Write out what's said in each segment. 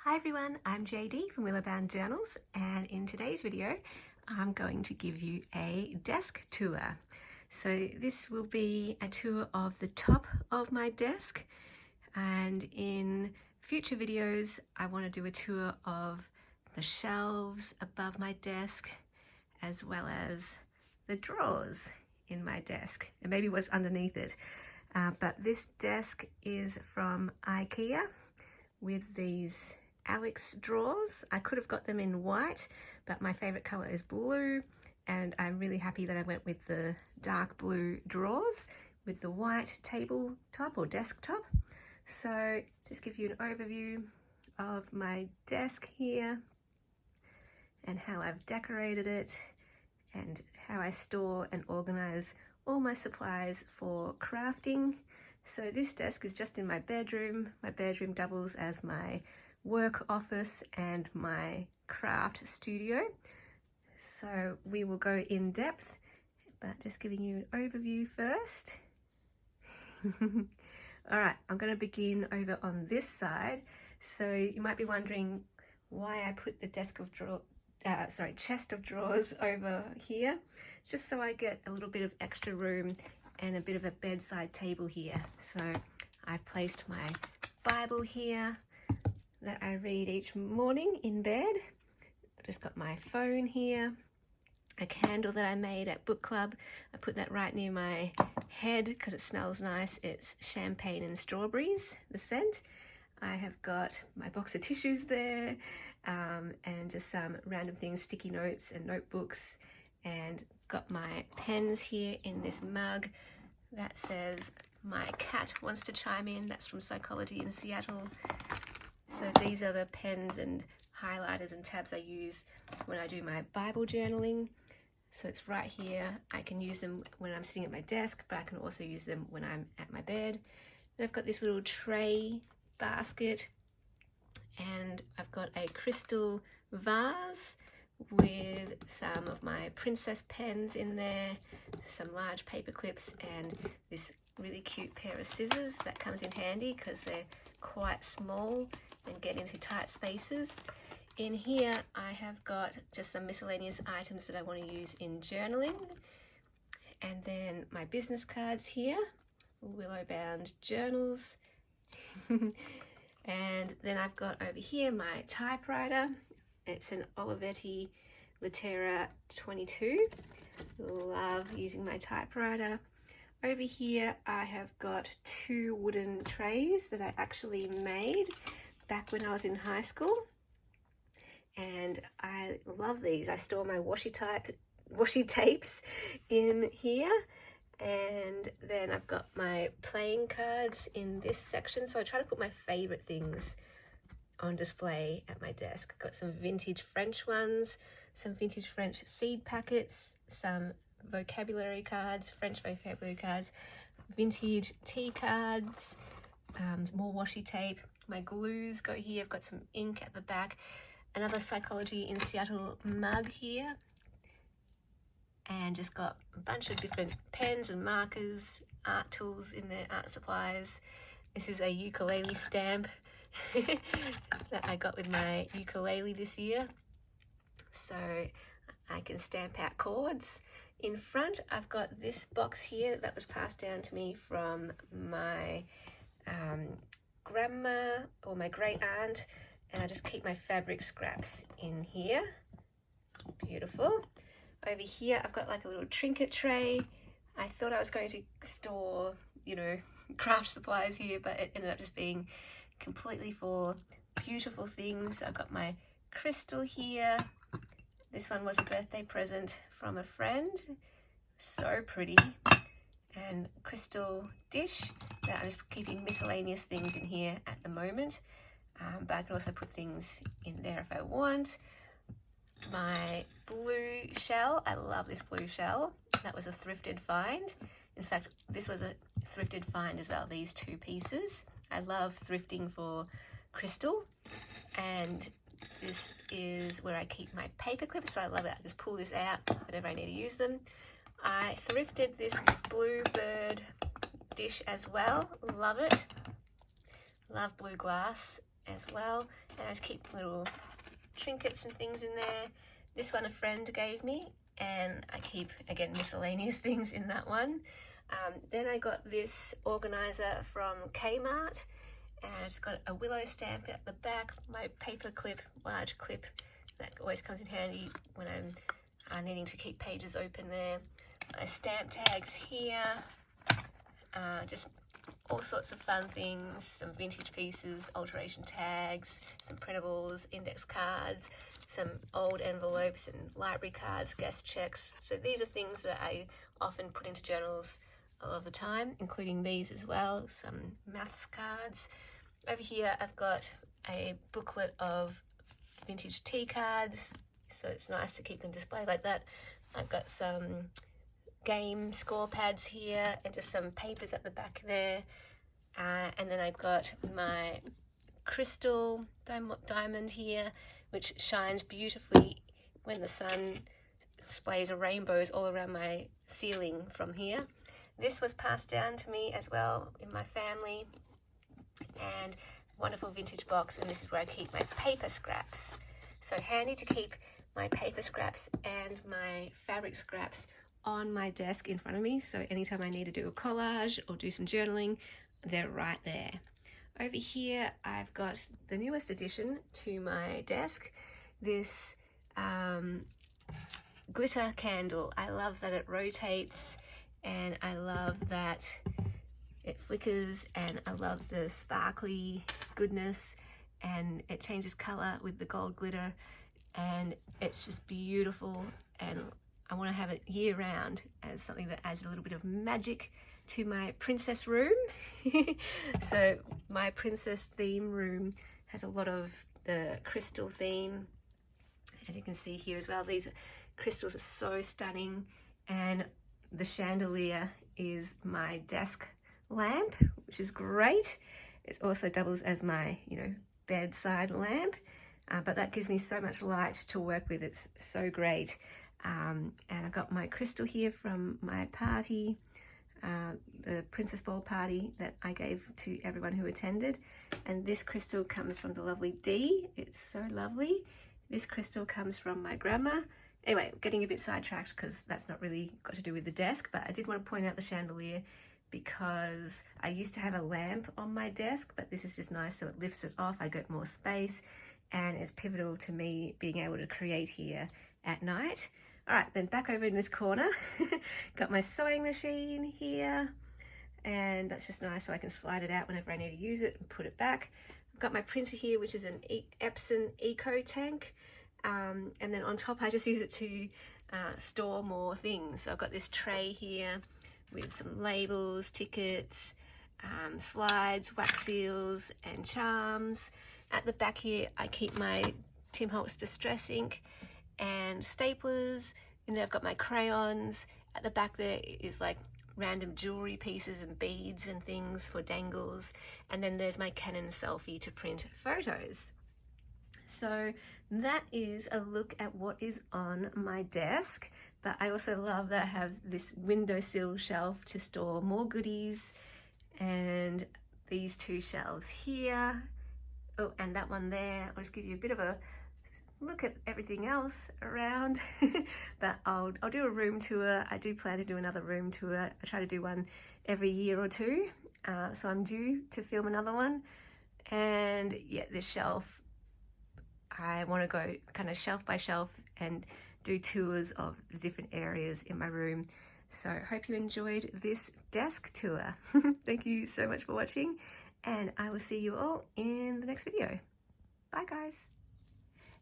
Hi everyone, I'm JD from Willowbound Journals, and in today's video I'm going to give you a desk tour. So this will be a tour of the top of my desk, and in future videos I want to do a tour of the shelves above my desk as well as the drawers in my desk and maybe what's underneath it. But this desk is from IKEA with these Alex drawers. I could have got them in white, but my favorite color is blue, and I'm really happy that I went with the dark blue drawers with the white tabletop or desktop. So just give you an overview of my desk here and how I've decorated it and how I store and organize all my supplies for crafting. So this desk is just in my bedroom. My bedroom doubles as my work office and my craft studio. So we will go in depth, but just giving you an overview first. All right, I'm going to begin over on this side. So you might be wondering why I put the chest of drawers over here, just so I get a little bit of extra room and a bit of a bedside table here. So I've placed my Bible here that I read each morning in bed. I've just got my phone here, a candle that I made at book club. I put that right near my head because it smells nice. It's champagne and strawberries, the scent. I have got my box of tissues there, and just some random things, sticky notes and notebooks, and got my pens here in this mug that says "My cat wants to chime in." That's from Psychology in Seattle. So these are the pens and highlighters and tabs I use when I do my Bible journaling. So it's right here. I can use them when I'm sitting at my desk, but I can also use them when I'm at my bed. Then I've got this little tray basket, and I've got a crystal vase with some of my princess pens in there, some large paper clips, and this really cute pair of scissors that comes in handy because they're quite small and get into tight spaces. In here I have got just some miscellaneous items that I want to use in journaling, and then my business cards here, Willowbound Journals. And then I've got over here my typewriter. It's an Olivetti Litera 22. Love using my typewriter. Over here I have got two wooden trays that I actually made back when I was in high school, and I love these. I store my washi tapes in here, and then I've got my playing cards in this section. So I try to put my favorite things on display at my desk. I've got some vintage French ones, some vintage French seed packets, some vocabulary cards, French vocabulary cards, vintage tea cards, more washi tape. My glues go here. I've got some ink at the back, another Psychology in Seattle mug here, and just got a bunch of different pens and markers, art tools in there, art supplies. This is a ukulele stamp that I got with my ukulele this year, so I can stamp out chords. In front I've got this box here that was passed down to me from my grandma or my great aunt, and I just keep my fabric scraps in here. Beautiful. Over here I've got like a little trinket tray. I thought I was going to store, craft supplies here, but it ended up just being completely for beautiful things. I've got my crystal here. This one was a birthday present from a friend. So pretty. And crystal dish that I'm just keeping miscellaneous things in here at the moment, but I can also put things in there if I want. My blue shell, I love this blue shell. That was a thrifted find. In fact, this was a thrifted find as well, these two pieces. I love thrifting for crystal, and this is where I keep my paper clips, so I love it. I just pull this out whenever I need to use them. I thrifted this bluebird dish as well. Love it. Love blue glass. as well. And I just keep little trinkets and things in there. This one a friend gave me, and I keep, again, miscellaneous things in that one. Then I got this organizer from Kmart, and I just got a willow stamp at the back, my paper clip, large clip, that always comes in handy when I'm needing to keep pages open there. My stamp tags here, just all sorts of fun things, some vintage pieces, alteration tags, some printables, index cards, some old envelopes and library cards, guest checks. So these are things that I often put into journals a lot of the time, including these as well, some maths cards. Over here I've got a booklet of vintage tea cards, so it's nice to keep them displayed like that. I've got some game score pads here and just some papers at the back there. And then I've got my crystal diamond here, which shines beautifully when the sun displays rainbows all around my ceiling from here. This was passed down to me as well in my family, and wonderful vintage box, and this is where I keep my paper scraps. So handy to keep my paper scraps and my fabric scraps on my desk in front of me, so anytime I need to do a collage or do some journaling, they're right there. Over here I've got the newest addition to my desk, this glitter candle. I love that it rotates, and I love that it flickers, and I love the sparkly goodness, and it changes color with the gold glitter, and it's just beautiful, and I want to have it year round as something that adds a little bit of magic to my princess room. So my princess theme room has a lot of the crystal theme, as you can see here as well. These crystals are so stunning, and the chandelier is my desk lamp, which is great. It also doubles as my, bedside lamp, but that gives me so much light to work with. It's so great. And I've got my crystal here from my party, the Princess Ball party that I gave to everyone who attended. And this crystal comes from the lovely Dee. It's so lovely. This crystal comes from my grandma. Anyway, getting a bit sidetracked because that's not really got to do with the desk, but I did want to point out the chandelier because I used to have a lamp on my desk, but this is just nice, so it lifts it off. I get more space, and it's pivotal to me being able to create here at night. All right, then back over in this corner, got my sewing machine here, and that's just nice, so I can slide it out whenever I need to use it and put it back. I've got my printer here, which is an Epson Eco Tank, and then on top I just use it to store more things. So I've got this tray here with some labels, tickets, slides, wax seals and charms. At the back here I keep my Tim Holtz Distress ink and staplers, and then I've got my crayons. At the back there is like random jewelry pieces and beads and things for dangles, and then there's my Canon selfie to print photos. So that is a look at what is on my desk, but I also love that I have this windowsill shelf to store more goodies, and these two shelves here. Oh, and that one there. I'll just give you a bit of a look at everything else around. But I'll do a room tour. I do plan to do another room tour. I try to do one every year or two, so I'm due to film another one. And yeah, this shelf, I want to go kind of shelf by shelf and do tours of the different areas in my room. So hope you enjoyed this desk tour. Thank you so much for watching, and I will see you all in the next video. Bye guys.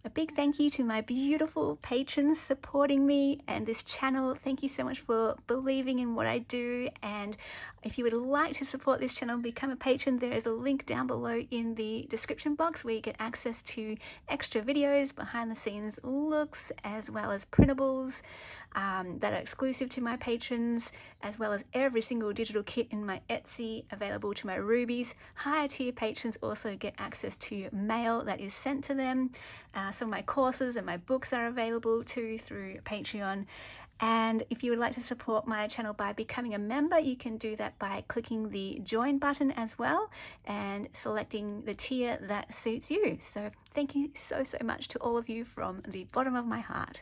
A big thank you to my beautiful patrons supporting me and this channel. Thank you so much for believing in what I do. And if you would like to support this channel, become a patron. There is a link down below in the description box where you get access to extra videos, behind the scenes looks, as well as printables that are exclusive to my patrons, as well as every single digital kit in my Etsy available to my rubies. Higher tier patrons also get access to mail that is sent to them. Some of my courses and my books are available too through Patreon. And if you would like to support my channel by becoming a member, you can do that by clicking the join button as well and selecting the tier that suits you. So thank you so much to all of you from the bottom of my heart.